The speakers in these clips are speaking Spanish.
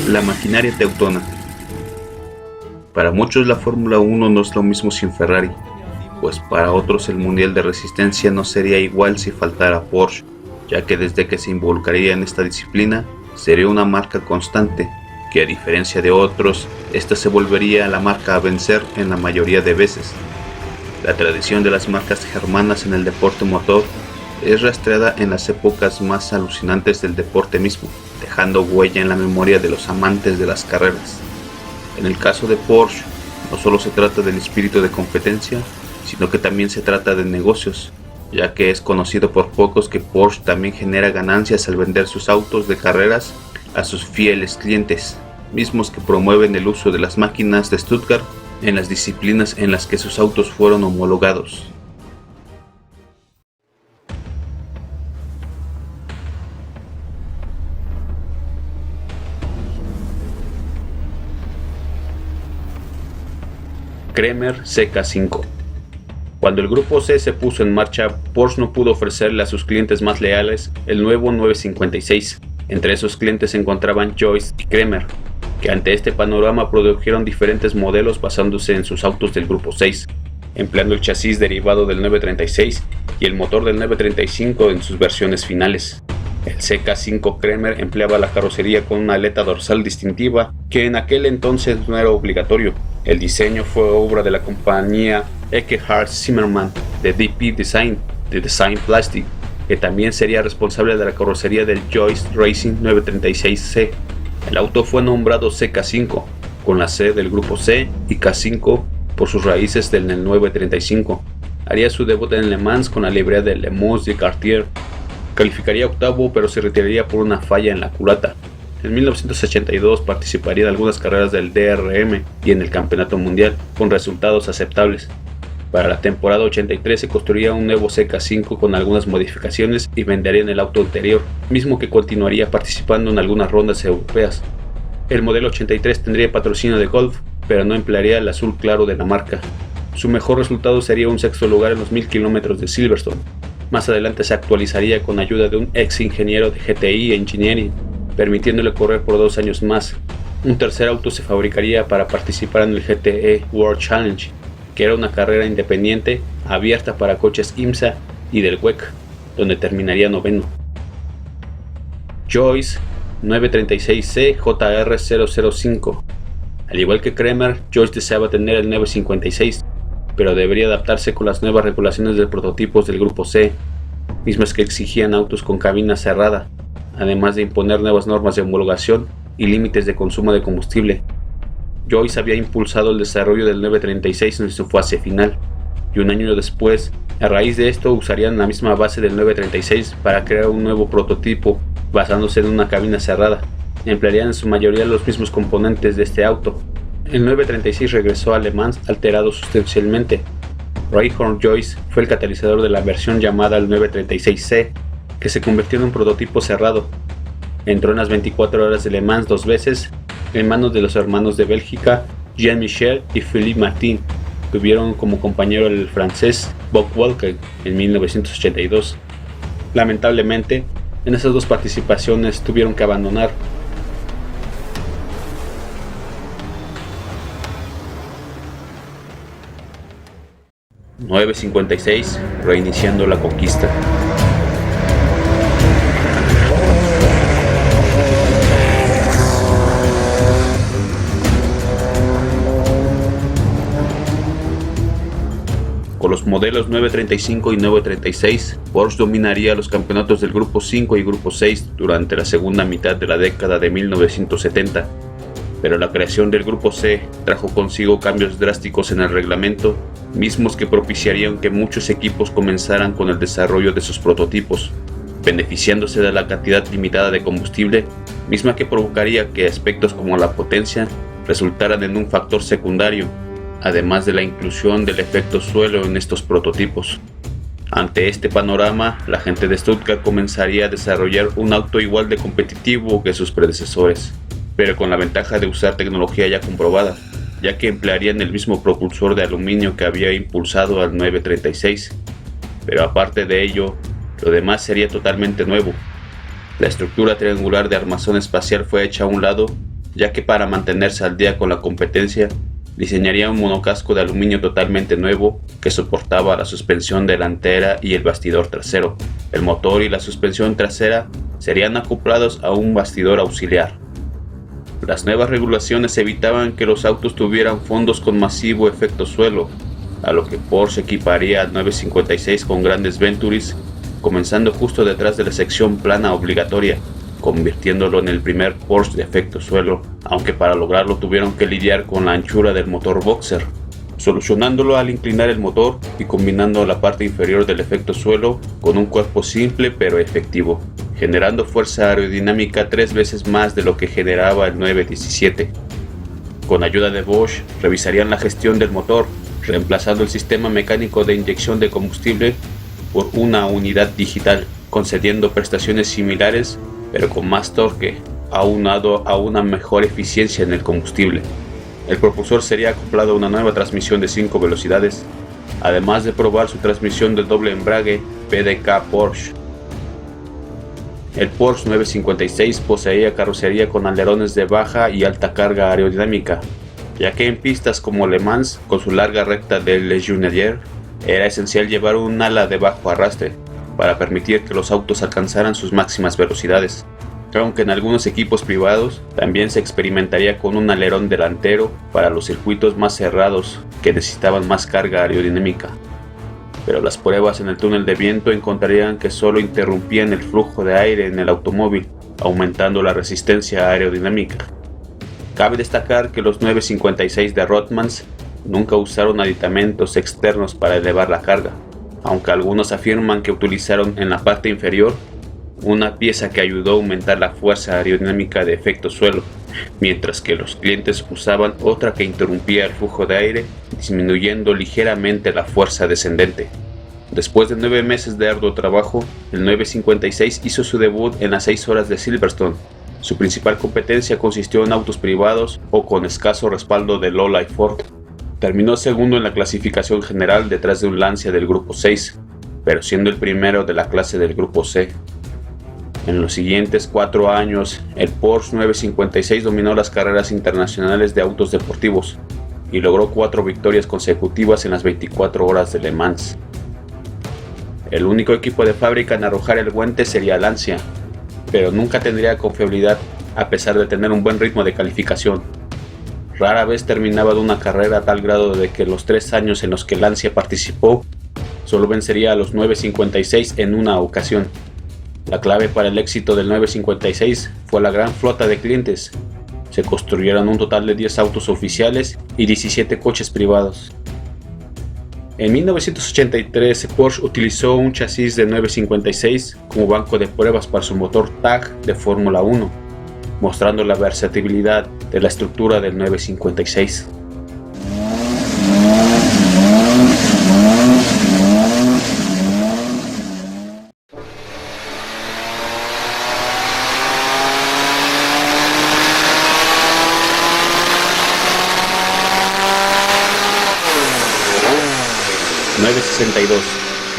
La maquinaria teutona. Para muchos la Fórmula 1 no es lo mismo sin Ferrari, pues para otros el Mundial de Resistencia no sería igual si faltara Porsche, ya que desde que se involucraría en esta disciplina sería una marca constante, que a diferencia de otros, esta se volvería la marca a vencer en la mayoría de veces. La tradición de las marcas germanas en el deporte motor es rastreada en las épocas más alucinantes del deporte mismo, dejando huella en la memoria de los amantes de las carreras. En el caso de Porsche, no solo se trata del espíritu de competencia, sino que también se trata de negocios, ya que es conocido por pocos que Porsche también genera ganancias al vender sus autos de carreras a sus fieles clientes, mismos que promueven el uso de las máquinas de Stuttgart en las disciplinas en las que sus autos fueron homologados. Kremer CK5. Cuando el grupo C se puso en marcha, Porsche no pudo ofrecerle a sus clientes más leales el nuevo 956. Entre esos clientes se encontraban Joyce y Kremer, que ante este panorama produjeron diferentes modelos basándose en sus autos del grupo 6, empleando el chasis derivado del 936 y el motor del 935 en sus versiones finales. El CK5 Kremer empleaba la carrocería con una aleta dorsal distintiva que en aquel entonces no era obligatorio. El diseño fue obra de la compañía Eckehard Zimmermann de DP Design, de Design Plastic, que también sería responsable de la carrocería del Joyce Racing 936C. El auto fue nombrado CK5, con la C del grupo C y K5 por sus raíces del 935. Haría su debut en Le Mans con la librea de Le Mans de Cartier. Calificaría octavo, pero se retiraría por una falla en la culata. En 1982 participaría en algunas carreras del DRM y en el Campeonato Mundial, con resultados aceptables. Para la temporada 83 se construiría un nuevo CK5 con algunas modificaciones y vendería en el auto anterior, mismo que continuaría participando en algunas rondas europeas. El modelo 83 tendría patrocinio de Golf, pero no emplearía el azul claro de la marca. Su mejor resultado sería un sexto lugar en los 1000 kilómetros de Silverstone. Más adelante se actualizaría con ayuda de un ex ingeniero de GTI Engineering, permitiéndole correr por 2 años más. Un tercer auto se fabricaría para participar en el GTE World Challenge, que era una carrera independiente abierta para coches IMSA y del WEC, donde terminaría noveno. Joyce 936C JR005. Al igual que Kremer, Joyce deseaba tener el 956, pero debería adaptarse con las nuevas regulaciones de prototipos del grupo C, mismas que exigían autos con cabina cerrada, además de imponer nuevas normas de homologación y límites de consumo de combustible. Joyce había impulsado el desarrollo del 936 en su fase final, y un año después, a raíz de esto, usarían la misma base del 936 para crear un nuevo prototipo basándose en una cabina cerrada. Emplearían en su mayoría los mismos componentes de este auto. El 936 regresó a Le Mans alterado sustancialmente. Reinhold Joyce fue el catalizador de la versión llamada el 936C, que se convirtió en un prototipo cerrado. Entró en las 24 horas de Le Mans 2 veces, en manos de los hermanos de Bélgica, Jean-Michel y Philippe Martin. Tuvieron como compañero el francés Bob Walker en 1982. Lamentablemente, en esas dos participaciones tuvieron que abandonar. (956) reiniciando la conquista. Con los modelos 935 y 936, Porsche dominaría los campeonatos del Grupo 5 y Grupo 6 durante la segunda mitad de la década de 1970, pero la creación del Grupo C trajo consigo cambios drásticos en el reglamento, mismos que propiciarían que muchos equipos comenzaran con el desarrollo de sus prototipos, beneficiándose de la cantidad limitada de combustible, misma que provocaría que aspectos como la potencia resultaran en un factor secundario, además de la inclusión del efecto suelo en estos prototipos. Ante este panorama, la gente de Stuttgart comenzaría a desarrollar un auto igual de competitivo que sus predecesores, pero con la ventaja de usar tecnología ya comprobada, ya que emplearían el mismo propulsor de aluminio que había impulsado al 936, pero aparte de ello, lo demás sería totalmente nuevo. La estructura triangular de armazón espacial fue hecha a un lado, ya que para mantenerse al día con la competencia, diseñaría un monocasco de aluminio totalmente nuevo que soportaba la suspensión delantera y el bastidor trasero. El motor y la suspensión trasera serían acoplados a un bastidor auxiliar. Las nuevas regulaciones evitaban que los autos tuvieran fondos con masivo efecto suelo, a lo que Porsche equiparía al 956 con grandes Venturis, comenzando justo detrás de la sección plana obligatoria, convirtiéndolo en el primer Porsche de efecto suelo, aunque para lograrlo tuvieron que lidiar con la anchura del motor Boxer, solucionándolo al inclinar el motor y combinando la parte inferior del efecto suelo con un cuerpo simple pero efectivo, generando fuerza aerodinámica 3 veces más de lo que generaba el 917. Con ayuda de Bosch, revisarían la gestión del motor, reemplazando el sistema mecánico de inyección de combustible por una unidad digital, concediendo prestaciones similares pero con más torque, aunado a una mejor eficiencia en el combustible. El propulsor sería acoplado a una nueva transmisión de 5 velocidades, además de probar su transmisión de doble embrague PDK Porsche. El Porsche 956 poseía carrocería con alerones de baja y alta carga aerodinámica, ya que en pistas como Le Mans, con su larga recta de Le Journalier, era esencial llevar un ala de bajo arrastre para permitir que los autos alcanzaran sus máximas velocidades, aunque en algunos equipos privados también se experimentaría con un alerón delantero para los circuitos más cerrados que necesitaban más carga aerodinámica. Pero las pruebas en el túnel de viento encontrarían que solo interrumpían el flujo de aire en el automóvil, aumentando la resistencia aerodinámica. Cabe destacar que los 956 de Rothmans nunca usaron aditamentos externos para elevar la carga, aunque algunos afirman que utilizaron en la parte inferior una pieza que ayudó a aumentar la fuerza aerodinámica de efecto suelo, mientras que los clientes usaban otra que interrumpía el flujo de aire, disminuyendo ligeramente la fuerza descendente. Después de 9 meses de arduo trabajo, el 956 hizo su debut en las 6 horas de Silverstone. Su principal competencia consistió en autos privados o con escaso respaldo de Lola y Ford. Terminó segundo en la clasificación general detrás de un Lancia del grupo 6, pero siendo el primero de la clase del grupo C. En los siguientes 4 años, el Porsche 956 dominó las carreras internacionales de autos deportivos y logró 4 victorias consecutivas en las 24 horas de Le Mans. El único equipo de fábrica en arrojar el guante sería Lancia, pero nunca tendría confiabilidad a pesar de tener un buen ritmo de calificación. Rara vez terminaba de una carrera a tal grado de que los 3 años en los que Lancia participó, solo vencería a los 956 en una ocasión. La clave para el éxito del 956 fue la gran flota de clientes. Se construyeron un total de 10 autos oficiales y 17 coches privados. En 1983, Porsche utilizó un chasis de 956 como banco de pruebas para su motor TAG de Fórmula 1, mostrando la versatilidad de la estructura del 956.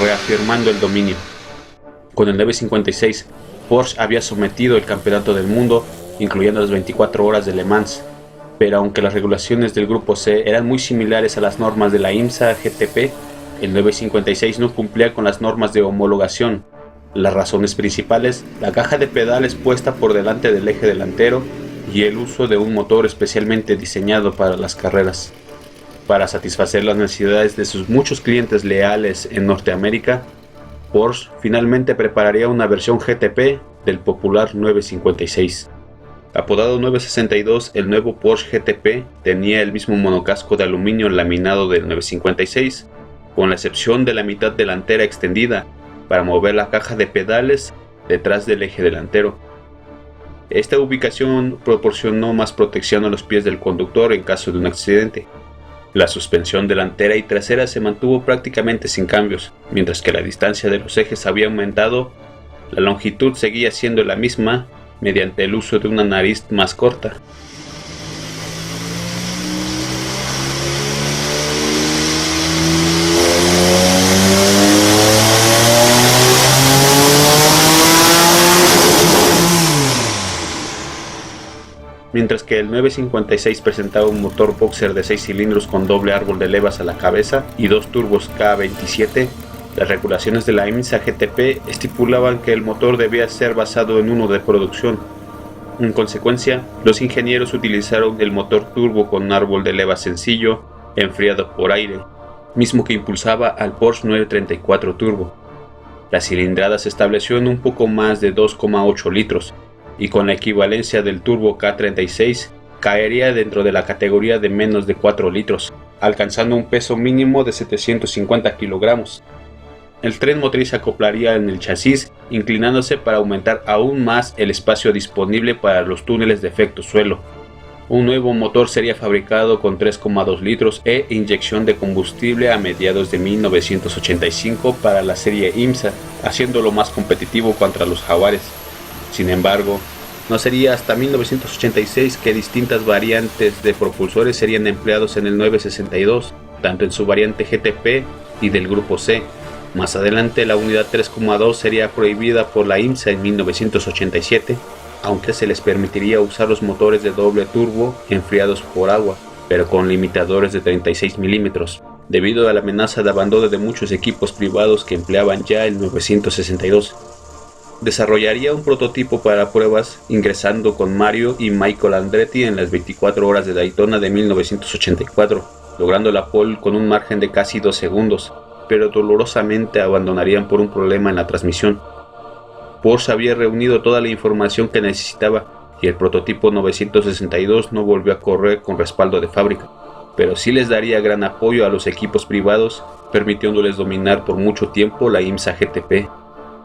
Reafirmando el dominio. Con el 956, Porsche había sometido el campeonato del mundo, incluyendo las 24 horas de Le Mans, pero aunque las regulaciones del grupo C eran muy similares a las normas de la IMSA GTP, el 956 no cumplía con las normas de homologación. Las razones principales: la caja de pedales puesta por delante del eje delantero y el uso de un motor especialmente diseñado para las carreras. Para satisfacer las necesidades de sus muchos clientes leales en Norteamérica, Porsche finalmente prepararía una versión GTP del popular 956. Apodado 962, el nuevo Porsche GTP tenía el mismo monocasco de aluminio laminado del 956, con la excepción de la mitad delantera extendida para mover la caja de pedales detrás del eje delantero. Esta ubicación proporcionó más protección a los pies del conductor en caso de un accidente. La suspensión delantera y trasera se mantuvo prácticamente sin cambios, mientras que la distancia de los ejes había aumentado. La longitud seguía siendo la misma mediante el uso de una nariz más corta. Mientras que el 956 presentaba un motor boxer de 6 cilindros con doble árbol de levas a la cabeza y dos turbos K27, las regulaciones de la IMSA GTP estipulaban que el motor debía ser basado en uno de producción. En consecuencia, los ingenieros utilizaron el motor turbo con árbol de levas sencillo, enfriado por aire, mismo que impulsaba al Porsche 934 Turbo. La cilindrada se estableció en un poco más de 2,8 litros, y con la equivalencia del turbo K36 caería dentro de la categoría de menos de 4 litros, alcanzando un peso mínimo de 750 kilogramos. El tren motriz se acoplaría en el chasis, inclinándose para aumentar aún más el espacio disponible para los túneles de efecto suelo. Un nuevo motor sería fabricado con 3,2 litros e inyección de combustible a mediados de 1985 para la serie IMSA, haciéndolo más competitivo contra los Jaguares. Sin embargo, no sería hasta 1986 que distintas variantes de propulsores serían empleados en el 962, tanto en su variante GTP y del Grupo C. Más adelante, la unidad 3,2 sería prohibida por la IMSA en 1987, aunque se les permitiría usar los motores de doble turbo enfriados por agua, pero con limitadores de 36 milímetros, debido a la amenaza de abandono de muchos equipos privados que empleaban ya el 962. Desarrollaría un prototipo para pruebas ingresando con Mario y Michael Andretti en las 24 horas de Daytona de 1984, logrando la pole con un margen de casi 2 segundos, pero dolorosamente abandonarían por un problema en la transmisión. Porsche había reunido toda la información que necesitaba y el prototipo 962 no volvió a correr con respaldo de fábrica, pero sí les daría gran apoyo a los equipos privados, permitiéndoles dominar por mucho tiempo la IMSA GTP.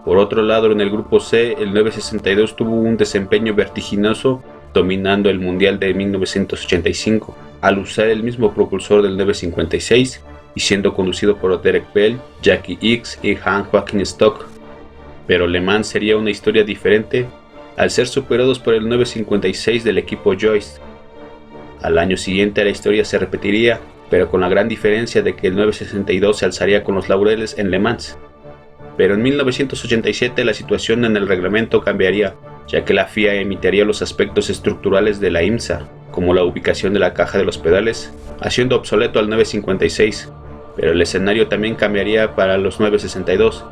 Por otro lado, en el Grupo C, el 962 tuvo un desempeño vertiginoso, dominando el Mundial de 1985, al usar el mismo propulsor del 956 y siendo conducido por Derek Bell, Jackie Ickx y Hans-Joachim Stock. Pero Le Mans sería una historia diferente al ser superados por el 956 del equipo Joyce. Al año siguiente la historia se repetiría, pero con la gran diferencia de que el 962 se alzaría con los laureles en Le Mans. Pero en 1987 la situación en el reglamento cambiaría, ya que la FIA emitiría los aspectos estructurales de la IMSA, como la ubicación de la caja de los pedales, haciendo obsoleto al 956, pero el escenario también cambiaría para los 962,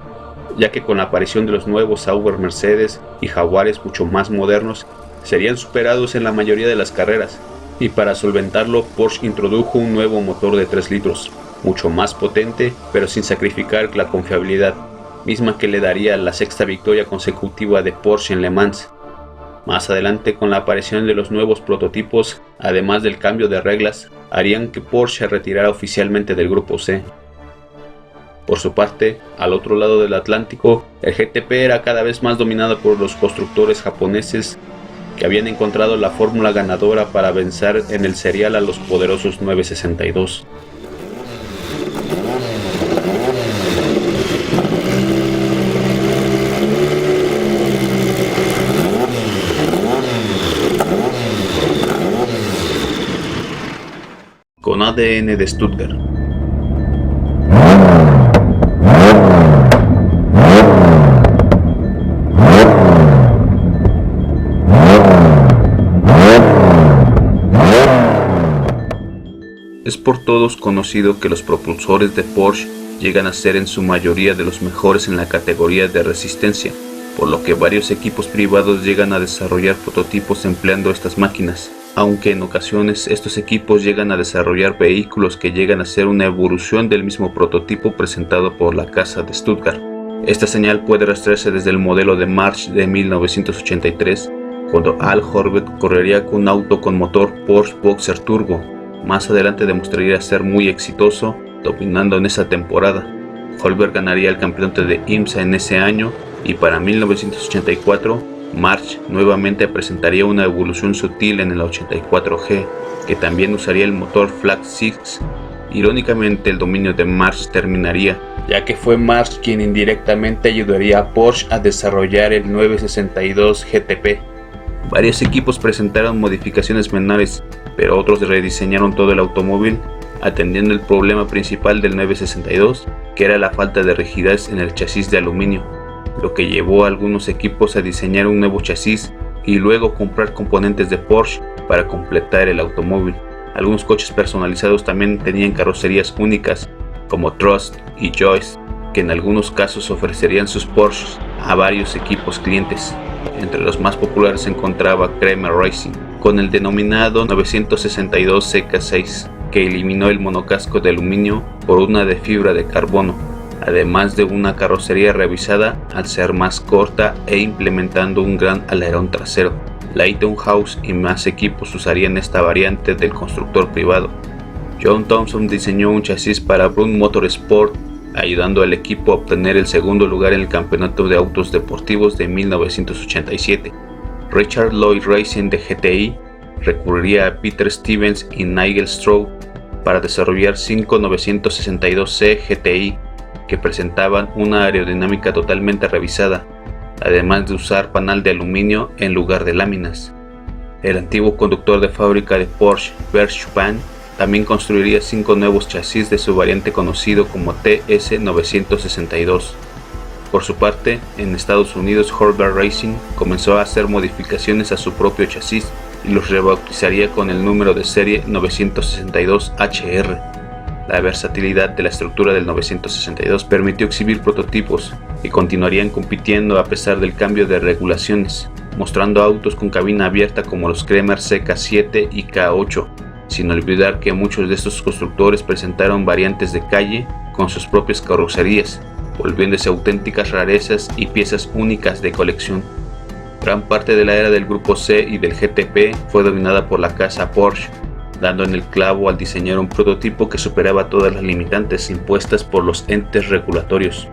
ya que con la aparición de los nuevos Sauber Mercedes y Jaguares mucho más modernos, serían superados en la mayoría de las carreras, y para solventarlo Porsche introdujo un nuevo motor de 3 litros, mucho más potente, pero sin sacrificar la confiabilidad, misma que le daría la sexta victoria consecutiva de Porsche en Le Mans. Más adelante, con la aparición de los nuevos prototipos, además del cambio de reglas, harían que Porsche se retirara oficialmente del Grupo C. Por su parte, al otro lado del Atlántico, el GTP era cada vez más dominado por los constructores japoneses que habían encontrado la fórmula ganadora para vencer en el serial a los poderosos 962. Con ADN de Stuttgart. Es por todos conocido que los propulsores de Porsche llegan a ser en su mayoría de los mejores en la categoría de resistencia, por lo que varios equipos privados llegan a desarrollar prototipos empleando estas máquinas, aunque en ocasiones estos equipos llegan a desarrollar vehículos que llegan a ser una evolución del mismo prototipo presentado por la casa de Stuttgart. Esta señal puede rastrearse desde el modelo de March de 1983, cuando Al Horvath correría con un auto con motor Porsche Boxer Turbo. Más adelante demostraría ser muy exitoso, dominando en esa temporada. Horvath ganaría el campeonato de IMSA en ese año, y para 1984 March nuevamente presentaría una evolución sutil en el 84G, que también usaría el motor Flat Six. Irónicamente, el dominio de March terminaría, ya que fue March quien indirectamente ayudaría a Porsche a desarrollar el 962 GTP. Varios equipos presentaron modificaciones menores, pero otros rediseñaron todo el automóvil, atendiendo el problema principal del 962, que era la falta de rigidez en el chasis de aluminio, lo que llevó a algunos equipos a diseñar un nuevo chasis y luego comprar componentes de Porsche para completar el automóvil. Algunos coches personalizados también tenían carrocerías únicas, como Trust y Joyce, que en algunos casos ofrecerían sus Porsches a varios equipos clientes. Entre los más populares se encontraba Creamer Racing, con el denominado 962 CK6, que eliminó el monocasco de aluminio por una de fibra de carbono, además de una carrocería revisada al ser más corta e implementando un gran alerón trasero. Leyton House y más equipos usarían esta variante del constructor privado. John Thompson diseñó un chasis para Brun Motorsport, ayudando al equipo a obtener el segundo lugar en el campeonato de autos deportivos de 1987. Richard Lloyd Racing de GTI recurriría a Peter Stevens y Nigel Stroud para desarrollar 5 962C GTI que presentaban una aerodinámica totalmente revisada, además de usar panal de aluminio en lugar de láminas. El antiguo conductor de fábrica de Porsche, Bert Chupin, también construiría 5 nuevos chasis de su variante conocido como TS962. Por su parte, en Estados Unidos, Horvath Racing comenzó a hacer modificaciones a su propio chasis y los rebautizaría con el número de serie 962HR. La versatilidad de la estructura del 962 permitió exhibir prototipos y continuarían compitiendo a pesar del cambio de regulaciones, mostrando autos con cabina abierta como los Creamer CK7 y K8, sin olvidar que muchos de estos constructores presentaron variantes de calle con sus propias carrocerías, volviéndose auténticas rarezas y piezas únicas de colección. Gran parte de la era del Grupo C y del GTP fue dominada por la casa Porsche, dando en el clavo al diseñar un prototipo que superaba todas las limitantes impuestas por los entes regulatorios.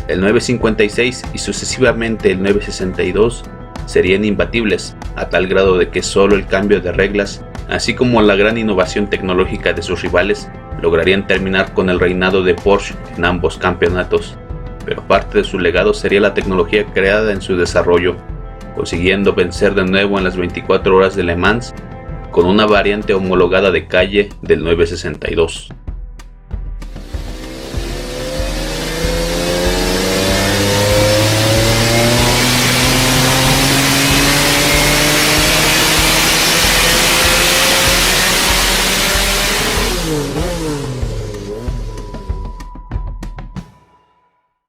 El 956 y sucesivamente el 962 serían imbatibles, a tal grado de que solo el cambio de reglas, así como la gran innovación tecnológica de sus rivales, lograrían terminar con el reinado de Porsche en ambos campeonatos. Pero parte de su legado sería la tecnología creada en su desarrollo, consiguiendo vencer de nuevo en las 24 horas de Le Mans con una variante homologada de calle del 962.